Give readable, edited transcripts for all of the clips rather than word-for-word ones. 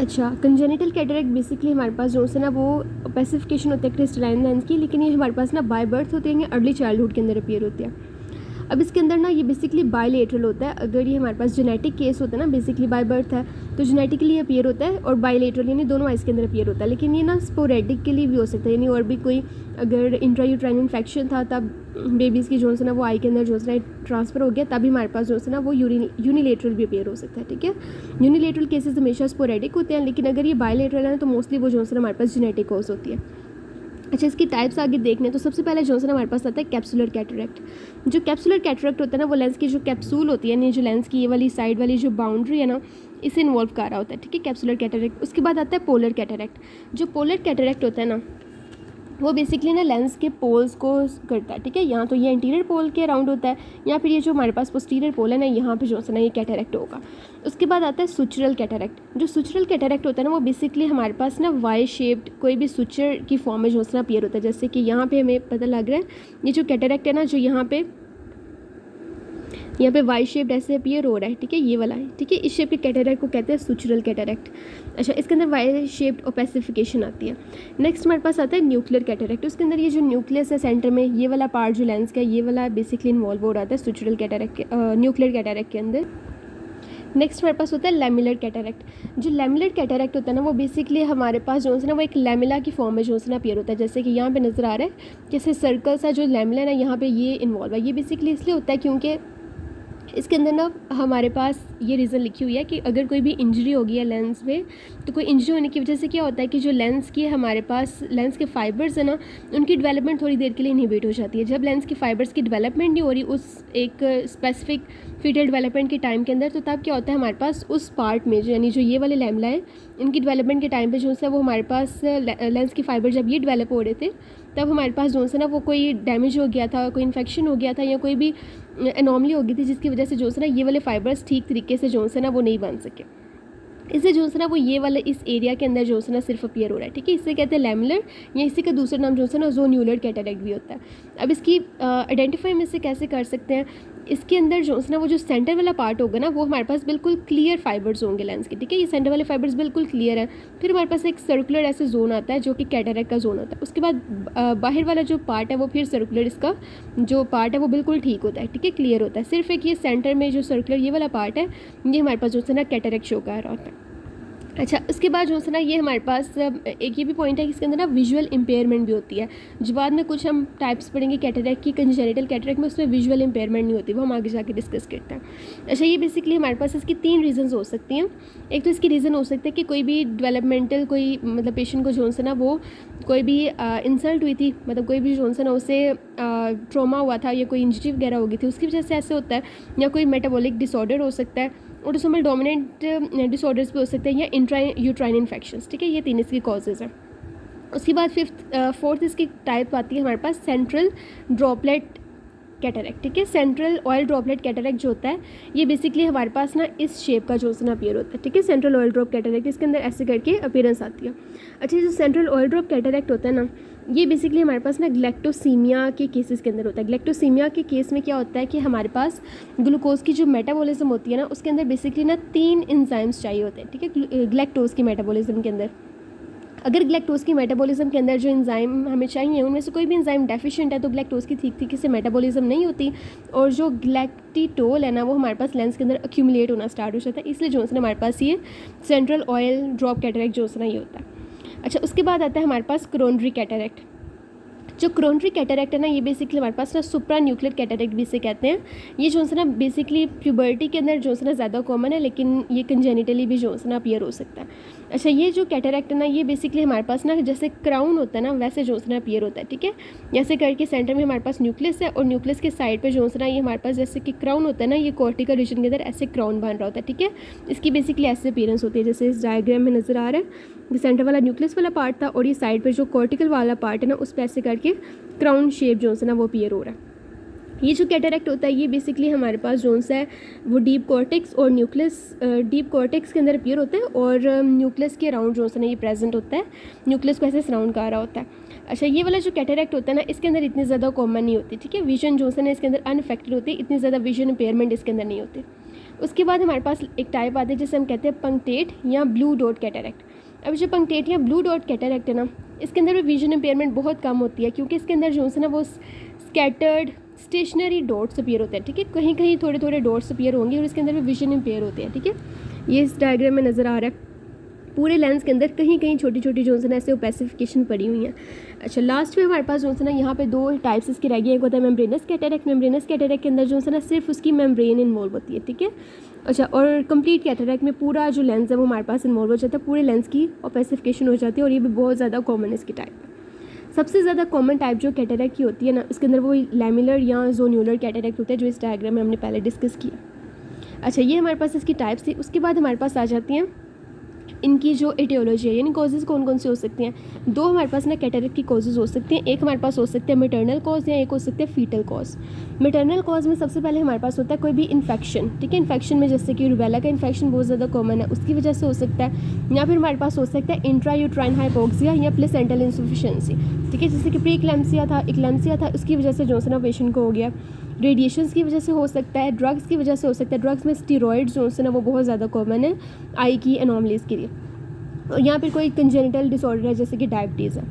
अच्छा, congenital cataract basically हमारे पास जो है ना वो पैसिफिकेशन होता है क्रिस्टलाइन लेंस की, लेकिन ये हमारे पास ना बाय बर्थ होते हैं, अर्ली चाइल्डहुड के अंदर अपीयर होते हैं। अब इसके अंदर ना ये बेसिकली बायलेटरल होता है। अगर ये हमारे पास जेनेटिक केस होता है ना, बेसिकली बाय बर्थ है तो जेनेटिकली अपीयर होता है, और बायलेटरल यानी दोनों आइज़ के अंदर अपीयर होता है। लेकिन ये ना स्पोरेडिक के लिए भी हो सकता है, यानी और भी कोई अगर इंट्रायूट्राइन इन्फेक्शन था तब बेबीज़ की जो है ना वो आई के अंदर जो है ट्रांसफ़र हो गया, तभी हमारे पास जो है ना वो यूनिलेटरल भी अपीयर हो सकता है। ठीक है, यूनिलेटरल केसेस हमेशा स्पोरेडिक होते हैं, लेकिन अगर ये बायलेटरल है तो मोस्टली वो जो है ना हमारे पास जेनेटिक कॉज होती है। अच्छा, इसकी टाइप्स आगे देखने तो सबसे पहले जो है ना हमारे पास आता है कैप्सुलर कैटरेक्ट। जो कैप्सुलर कैटरेक्ट होता है ना वो लेंस की जो कैप्सूल होती है, यानी जो लेंस की ये वाली साइड वाली जो बाउंड्री है ना, इसे इन्वॉल्व कर रहा होता है। ठीक है, कैप्सुलर कैटरेक्ट। उसके बाद आता है पोलर कैटरेक्ट। जो पोलर कैटरेक्ट होता है ना वो बेसिकली ना लेंस के पोल्स को करता है। ठीक है, यहाँ तो ये इंटीरियर पोल के अराउंड होता है, या फिर ये जो हमारे पास पोस्टीरियर पोल है ना, यहाँ पे जो है ना ये कैटरेक्ट होगा। उसके बाद आता है सुचरल कैटरेक्ट। जो सुचरल कैटरेक्ट होता है ना वो बेसिकली हमारे पास ना वाई शेप्ड कोई भी सुचर की फॉर्म में जो है ना अपीयर होता है। जैसे कि यहाँ पे हमें पता लग रहा है ये जो कैटरेक्ट है ना, जो यहाँ पे वाई शेप्ड ऐसे अपीयर हो रहा है। ठीक है, ये वाला है। ठीक है, इस शेप के कैटरेक्ट को कहते हैं सुचरल कैटरेक्ट। अच्छा, इसके अंदर वाई शेप्ड ओपेसिफिकेशन आती है। नेक्स्ट हमारे पास आता है न्यूक्लियर कैटरेक्ट। उसके अंदर ये जो न्यूक्लियस है सेंटर में, ये वाला पार्ट जो लेंस का ये वाला बेसिकली इन्वॉल्व हो रहा था सुचरल कैटरेक्ट के न्यूक्लियर कैटरेक्ट के अंदर। नेक्स्ट हमारे पास होता है लेमुलर कैटरेक्ट। जो लेमुलर कैटरेक्ट होता है ना वो बेसिकली हमारे पास जो है ना वो एक लेमुला की फॉर्म में जो है ना अपीयर होता है। जैसे कि यहाँ पे नज़र आ रहा है जैसे सर्कल सा जो लेमुला है यहाँ पे ये इन्वॉल्व है। ये बेसिकली इसलिए होता है क्योंकि इसके अंदर ना हमारे पास ये रीज़न लिखी हुई है कि अगर कोई भी इंजरी होगी है लेंस में, तो कोई इंजरी होने की वजह से क्या होता है कि जो लेंस की हमारे पास लेंस के फाइबर्स है ना, उनकी डेवलपमेंट थोड़ी देर के लिए इनहिबिट हो जाती है। जब लेंस की फाइबर्स की डेवलपमेंट नहीं हो रही उस एक स्पेसिफिक फीटल डेवलपमेंट के टाइम के अंदर, तो तब क्या होता है हमारे पास उस पार्ट में जो यानी जो ये वाले लैमेला है, इनकी डेवलपमेंट के टाइम पे जो है वो हमारे पास लेंस की फाइबर जब ये डेवलप हो रहे थे, तब हमारे पास जो है ना वो कोई डैमेज हो गया था, कोई इन्फेक्शन हो गया था, या कोई भी एनॉमली हो गई थी, जिसकी वजह से जो है ना ये वाले फाइबर्स ठीक तरीके से जो है ना वो नहीं बन सके। इससे जो है ना वो ये वाला इस एरिया के अंदर जो है ना सिर्फ अपीयर हो रहा है। ठीक है, इसे कहते हैं लेमुलर, या इसी का दूसरा नाम जो है ना जोन्यूलर कैटरेक्ट भी होता है। अब इसकी आइडेंटिफाई में से कैसे कर सकते हैं, इसके अंदर जो है ना वो जो सेंटर वाला पार्ट होगा ना वो हमारे पास बिल्कुल क्लियर फाइबर्स होंगे लेंस के। ठीक है, ये सेंटर वाले फाइबर्स बिल्कुल क्लियर है। फिर हमारे पास एक सर्कुलर ऐसे जोन आता है जो कि कैटरेक्ट का जोन होता है। उसके बाद बाहर वाला जो पार्ट है वो फिर सर्कुलर, इसका जो पार्ट है वो बिल्कुल ठीक होता है। ठीक है, क्लियर होता है। सिर्फ एक ये सेंटर में जो सर्कुलर ये वाला पार्ट है, ये हमारे पास जो है ना कैटरेक्ट शो कर रहा होता है। अच्छा, उसके बाद जो है ना ये हमारे पास एक ये भी पॉइंट है कि इसके अंदर ना विजुअल इम्पेयरमेंट भी होती है। जो बाद में कुछ हम टाइप्स पढ़ेंगे कैटरेक्ट की, कंजेनिटल कैटरेक्ट में उसमें विजुअल इम्पेयरमेंट नहीं होती, वो हम आगे जाके डिस्कस करते हैं। अच्छा, ये बेसिकली हमारे पास इसकी 3 रीजंस हो सकती हैं। एक तो इसकी रीज़न हो सकता है कि कोई भी डेवलपमेंटल कोई मतलब पेशेंट को जो है ना वो कोई भी इंसल्ट हुई थी, मतलब कोई भी जो है ना उसे ट्रॉमा हुआ था या कोई इंजरी वगैरह हो गई थी, उसकी वजह से ऐसे होता है। या कोई मेटाबॉलिक डिसऑर्डर हो सकता है, ऑटोसोमल डोमिनेंट डिसऑर्डर्स भी हो सकते हैं, या इंट्रा यूट्राइन इन्फेक्शंस। ठीक है, ये 3 इसकी कॉजेज़ हैं। उसके बाद फोर्थ इसकी टाइप आती है हमारे पास सेंट्रल ड्रॉपलेट कैटरेक्ट। ठीक है, सेंट्रल ऑयल ड्रॉपलेट कैटरेक्ट जो होता है ये बेसिकली हमारे पास ना इस शेप का जो है ना अपीयर होता है। ठीक है, सेंट्रल ऑयल ड्रॉप कैटरेक्ट, इसके अंदर ऐसे करके अपीयरेंस आती है। अच्छा, जो सेंट्रल ऑयल ड्रॉप कैटरेक्ट होता है ना, ये बेसिकली हमारे पास ना ग्लैक्टोसीमिया के केसेस के अंदर होता है। ग्लैक्टोसीमिया के केस में क्या होता है कि हमारे पास ग्लूकोज की जो मेटाबॉलिज्म होती है ना, उसके अंदर बेसिकली ना 3 एंजाइम्स चाहिए होते हैं। ठीक है, ग्लैक्टोज की मेटाबॉलिज्म के अंदर अगर ग्लैक्टोज की मेटाबॉलिज्म के अंदर जो एंजाइम हमें चाहिए उनमें से कोई भी एंजाइम डेफिशिएंट है तो ग्लैक्टोज की ठीक तरीके से मेटाबॉलिज्म नहीं होती, और जो ग्लैक्टिटोल है ना वो हमारे पास लेंस के अंदर अक्यूमुलेट होना स्टार्ट हो जाता है। इसलिए जो है ना हमारे पास ये सेंट्रल ऑयल ड्रॉप कैटरेक्ट जो है ना ये होता है। अच्छा, उसके बाद आता है हमारे पास कोरोनरी कैटरेक्ट। जो कोरोनरी कैटरेक्ट है ना, ये बेसिकली हमारे पास ना सुप्रा न्यूक्लियर कैटरेक्ट भी इसे कहते हैं। ये जो है ना बेसिकली प्यूबर्टी के अंदर जो है ना ज़्यादा कॉमन है, लेकिन ये कंजेनिटली भी जो है ना अपीयर हो सकता है। अच्छा, ये जो कैटरेक्ट है ना ये बेसिकली हमारे पास ना जैसे क्राउन होता है ना वैसे जो है ना अपीयर होता है। ठीक है, जैसे करके सेंटर में हमारे पास न्यूक्लियस है, और न्यूक्लियस के साइड पे जो है ना ये हमारे पास जैसे कि क्राउन होता है ना, ये कॉर्टिकल रीजन के अंदर ऐसे क्राउन बन रहा होता है। ठीक है, इसकी बेसिकली ऐसे अपीयरेंस होती है जैसे इस डायग्राम में नज़र आ रहा है। सेंटर वाला न्यूक्लियस वाला पार्ट था, और ये साइड पर जो कॉर्टिकल वाला पार्ट है ना उस पर ऐसे करके क्राउन शेप जो है ना वो अपीयर हो रहा है। ये जो कैटरेक्ट होता है ये बेसिकली हमारे पास जोन सा है वो डीप कॉर्टेक्स और न्यूक्लियस, डीप कॉर्टेक्स के अंदर अपीयर होता है, और न्यूक्लियस के अराउंड जो है ये प्रेजेंट होता है, न्यूक्लियस को ऐसे सराउंड कर रहा होता है। अच्छा, ये वाला जो कैटरेक्ट होता है ना इसके अंदर इतनी ज़्यादा कॉमन नहीं होती। ठीक है, विजन जो है ना इसके अंदर अनफेक्टेड होती है, इतनी ज़्यादा विजन इम्पेयरमेंट इसके अंदर नहीं होती। उसके बाद हमारे पास एक टाइप आती है जिसे हम कहते हैं पंक्टेट या ब्लू डॉट कैटरैक्ट। अब जो पंक्टेट या ब्लू डॉट कैटरैक्ट है ना, इसके अंदर भी विजन इम्पेयरमेंट बहुत कम होती है, क्योंकि इसके अंदर जो है ना वो स्कैटर्ड स्टेशनरी डॉट्स अपीयर होते हैं, ठीक है, कहीं कहीं थोड़े थोड़े डॉट्स अपीयर होंगे और इसके अंदर भी विजन इम्पेयर होते हैं, ठीक है। ये इस डायग्राम में नज़र आ रहा है, पूरे लेंस के अंदर कहीं कहीं छोटी छोटी जो है ना ऐसे ओपेसिफिकेशन पड़ी हुई है। अच्छा, लास्ट में हमारे पास जो है ना यहाँ पे दो टाइप्स इसकी रह गई, एक होता है मेम्ब्रेनस कैटरैक्ट। मेम्ब्रेनस कैटरैक्ट के अंदर जो है ना सिर्फ उसकी मेम्ब्रेन इन्वॉल्व होती है, ठीक है। अच्छा, और कंप्लीट कैटरैक्ट में पूरा जो लेंस है वो हमारे पास इन्वॉल्व हो जाता है, पूरे लेंस की ओपेसिफिकेशन हो जाती है, और ये भी बहुत ज़्यादा कॉमन इसकी टाइप है। सबसे ज़्यादा कॉमन टाइप जो कैटरैक्ट की होती है ना, उसके अंदर वो लैमिलर या जोन्यूलर कैटरैक्ट होता है, जो इस डायग्राम में हमने पहले डिस्कस किया। अच्छा, ये हमारे पास इसकी टाइप्स थी। उसके बाद हमारे पास आ जाती हैं इनकी जो एटियोलॉजी है, यानी कॉजेज़ कौन कौन से हो सकती हैं। दो हमारे पास ना कैटरैक्ट की कॉजेज़ हो सकती हैं, एक हमारे पास हो सकते हैं मैटरनल कॉज या एक हो सकते हैं फीटल कॉज। मैटरनल कॉज में सबसे पहले हमारे पास होता है कोई भी इन्फेक्शन, ठीक है। इन्फेक्शन में जैसे कि रूबेला का इन्फेक्शन बहुत ज़्यादा कॉमन है, उसकी वजह से हो सकता है, या फिर हमारे पास हो सकता है इंट्रायूट्राइन हाइपोक्सिया या प्लेसेंटल इंसफिशिएंसी, ठीक है, जैसे कि प्री इक्लेम्सिया था, उसकी वजह से जो है ना पेशेंट को हो गया। रेडिएशंस की वजह से हो सकता है, ड्रग्स की वजह से हो सकता है, ड्रग्स में स्टीरॉइड्स जो है ना वो बहुत ज़्यादा कॉमन है आई की एनॉमलीज़ के लिए। और यहाँ पर कोई कंजेनिटल डिसऑर्डर है जैसे कि डायबिटीज़ है।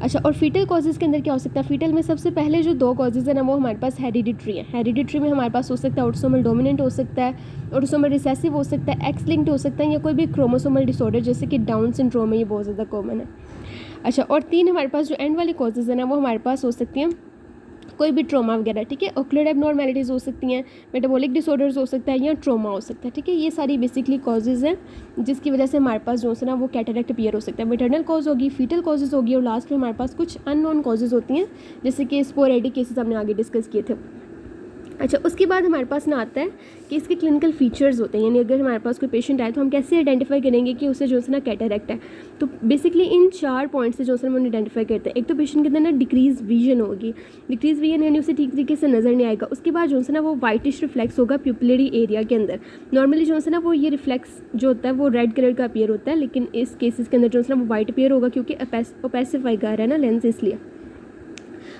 अच्छा, और फीटल कॉजेज़ के अंदर क्या हो सकता है, फीटल में सबसे पहले जो दो कॉजेज़ है ना वो हमारे पास हेरिडिटरी है। हेरिडिटरी में हमारे पास हो सकता है ऑटोसोमल डोमिनेंट हो सकता है, ऑटोसोमल रिसेसिव हो सकता है, एक्स लिंक्ड हो सकता है, या कोई भी क्रोमोसोमल डिसऑर्डर जैसे कि डाउन सिंड्रोम है, ये बहुत ज़्यादा कॉमन है। अच्छा, और तीन हमारे पास जो एंड वाली कॉजेज़ है ना वो हमारे पास हो सकती हैं कोई भी ट्रॉमा वगैरह, ठीक है, ऑक्यूलर एबनॉर्मैलिटीज़ हो सकती हैं, मेटाबॉलिक डिसऑर्डर्स हो सकता है, या ट्रॉमा हो सकता है, ठीक है। ये सारी बेसिकली कॉजेज़ हैं जिसकी वजह से हमारे पास जो है ना वो कैटरैक्ट अपीयर हो सकता है। मैटरनल कॉज होगी, फीटल कॉजेज़ होगी, और लास्ट में हमारे पास कुछ अननोन कॉजेज़ होती हैं जैसे कि स्पोरेडिक केसेस हमने आगे डिस्कस किए थे। अच्छा, उसके बाद हमारे पास ना आता है कि इसके क्लिनिकल फीचर्स होते हैं, यानी अगर हमारे पास कोई पेशेंट आए तो हम कैसे आइडेंटिफाई करेंगे कि उसे जो है ना कैटरैक्ट है। तो बेसिकली इन 4 पॉइंट से जो है हम आइडेंटिफाई करते हैं। एक तो पेशेंट के अंदर ना डिक्रीज विजन होगी, डिक्रीज विजन यानी उसे ठीक तरीके से नज़र नहीं आएगा। उसके बाद जो है ना वो वाइटिश रिफ्लेक्स होगा प्यूपिलरी एरिया के अंदर। नॉर्मली जो है ना वो ये रिफ्लेक्स जो होता है वो रेड कलर का अपीयर होता है, लेकिन इस केसेस के अंदर जो है ना वो वाइट अपीयर होगा, क्योंकि ओपेसिफाई कर रहा है ना लेंस, इसलिए।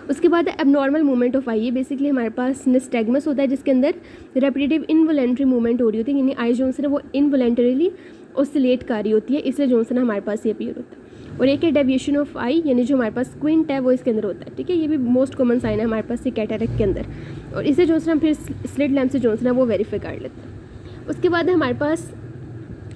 उसके बाद एबनॉर्मल मूवमेंट ऑफ आई, ये बेसिकली हमारे पास निस्टैग्मस होता है जिसके अंदर रेपिटेटिव इनवॉलेंट्री मूवमेंट हो रही होती है, यानी आई जो है ना वो इनवॉलेंटरीली ऑसिलेट कर रही होती है, इसलिए जो है ना हमारे पास ये अपीयर होता है। और एक है डेविएशन ऑफ आई, यानी जो हमारे पास स्क्विंट है वो इसके अंदर होता है, ठीक है। ये भी मोस्ट कॉमन साइन है हमारे पास ये कैटरैक्ट के अंदर, और इसे जो है ना फिर स्लिट लैम्प से जो है ना वो वेरीफाई कर लेते हैं। उसके बाद हमारे पास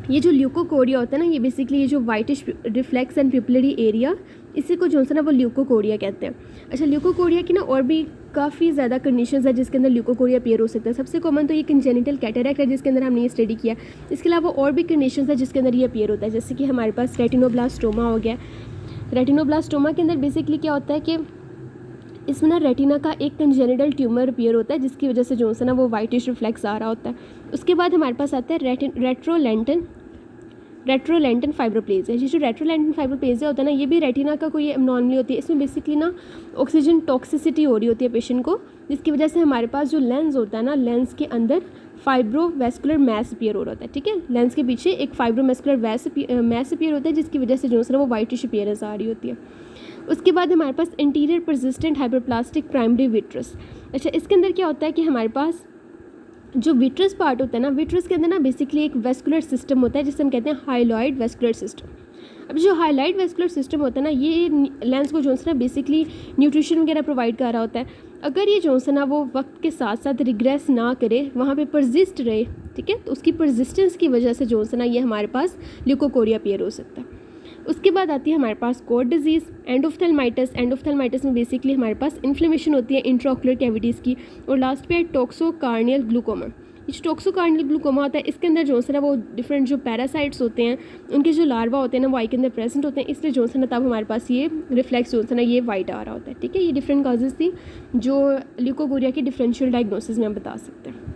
ये जो ल्यूकोकोरिया होता है ना, ये बेसिकली ये जो whitish reflex and pupillary area, इसी को जो है ना वो ल्यूकोकोरिया कहते हैं। अच्छा, ल्यूकोकोरिया की ना और भी काफ़ी ज़्यादा कंडीशंस है जिसके अंदर ल्यूकोकोरिया अपीयर हो सकता है। सबसे कॉमन तो ये कंजेनिटल कैटरैक्ट है जिसके अंदर हमने ये स्टडी किया। इसके अलावा और भी कंडीशंस है जिसके अंदर ये अपीयर होता है, जैसे कि हमारे पास रेटिनोब्लास्टोमा हो गया। रेटिनोब्लास्टोमा के अंदर बेसिकली क्या होता है कि इसमें ना रेटिना का एक कंजेनिटल ट्यूमर अपीयर होता है जिसकी वजह से जो है ना वो वाइटिश रिफ्लेक्स आ रहा होता है। उसके बाद हमारे पास आता है रेट्रोलेंटन फाइब्रोप्लेजिया। ये जो रेट्रोलेंटन फाइब्रोप्लेजिया होता है ना, ये भी रेटिना का कोई एबनॉर्मली होती है। इसमें बेसिकली ना ऑक्सीजन टॉक्सिसिटी हो रही होती है पेशेंट को, जिसकी वजह से हमारे पास जो लेंस होता है ना, लेंस के अंदर फाइब्रोवेस्कुलर मैस अपीयर हो रहा होता है, ठीक है। लेंस के पीछे एक फाइब्रोवेस्कुलर मैस अपीयर होता है जिसकी वजह से जो है वो वाइटिश अपीयरेंस आ रही होती है। उसके बाद हमारे पास interior persistent hyperplastic primary vitreous. अच्छा, इसके अंदर क्या होता है कि हमारे पास जो विट्रस पार्ट होता है ना, विट्रस के अंदर ना बेसिकली एक वेस्कुलर सिस्टम होता है जिसे हम कहते हैं हाइलॉइड वेस्कुलर सिस्टम। अब जो हाइलाइट वेस्कुलर सिस्टम होता है ना, ये लेंस को जो है ना बेसिकली न्यूट्रिशन वगैरह प्रोवाइड कर रहा होता है। अगर ये जो है ना वो वक्त के साथ साथ रिग्रेस ना करे, वहाँ पे परसिस्ट रहे, ठीक है, तो उसकी परसिस्टेंस की वजह से जो है ना ये हमारे पास ल्यूकोकोरिया अपीयर हो सकता है। उसके बाद आती है हमारे पास कोड डिजीज़, एंडोफ्थेल्माइटिस। एंडोफ्थेल्माइटिस में बेसिकली हमारे पास इन्फ्लेमेशन होती है इंट्राओक्युलर कैविटीज़ की। और लास्ट पे है टॉक्सोकार्नियल ग्लूकोमा। ये जो टॉक्सोकार्नियल ग्लूकोमा होता है, इसके अंदर जो है ना वो डिफरेंट जो पैरासाइट्स होते हैं, उनके जो लार्वा होते हैं ना वो आई के अंदर प्रेजेंट होते हैं, इसलिए जो है ना तब हमारे पास ये रिफ्लेक्स जो है ना ये वाइट आ रहा होता है, ठीक है। ये डिफरेंट कॉजेज़ थी जो ल्यूकोकोरिया की डिफरेंशियल डायग्नोसिस में हम बता सकते हैं।